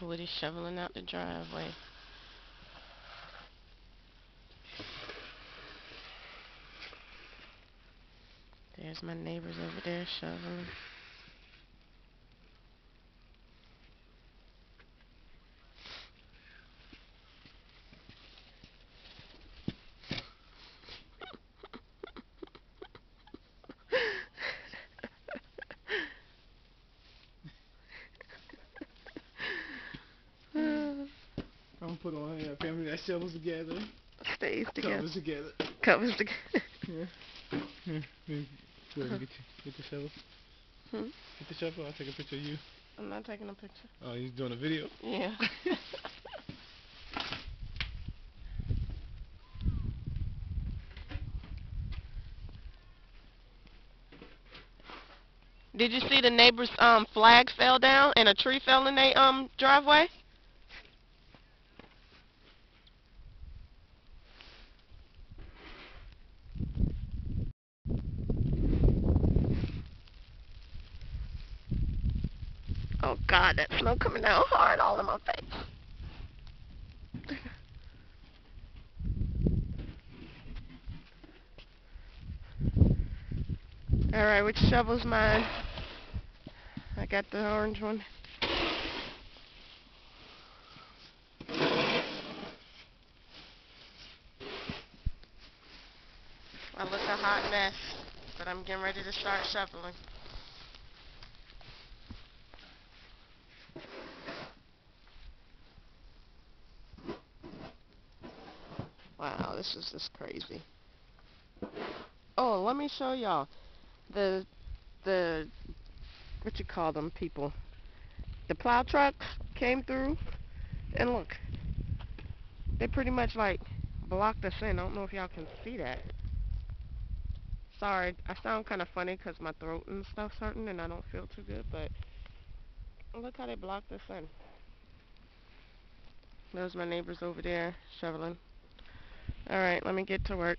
Woody's shoveling out the driveway. There's my neighbors over there shoveling. I'm put on a family that shovels together. Stays together. Covers together. Covers together. Yeah. Go ahead and get the shovel. Get the shovel. I'll take a picture of you. I'm not taking a picture. Oh, you doing a video? Yeah. Did you see the neighbor's flag fell down and a tree fell in their driveway? Oh God, that snow coming down hard all in my face. Alright, which shovel's mine? I got the orange one. I look a hot mess, but I'm getting ready to start shoveling. Wow, this is just crazy. Oh, let me show y'all the what you call them people. The plow trucks came through, and look, they pretty much like blocked us in. I don't know if y'all can see that. Sorry, I sound kind of funny because my throat and stuff's hurting and I don't feel too good, but look how they blocked us in. Those my neighbors over there shoveling. Alright, let me get to work.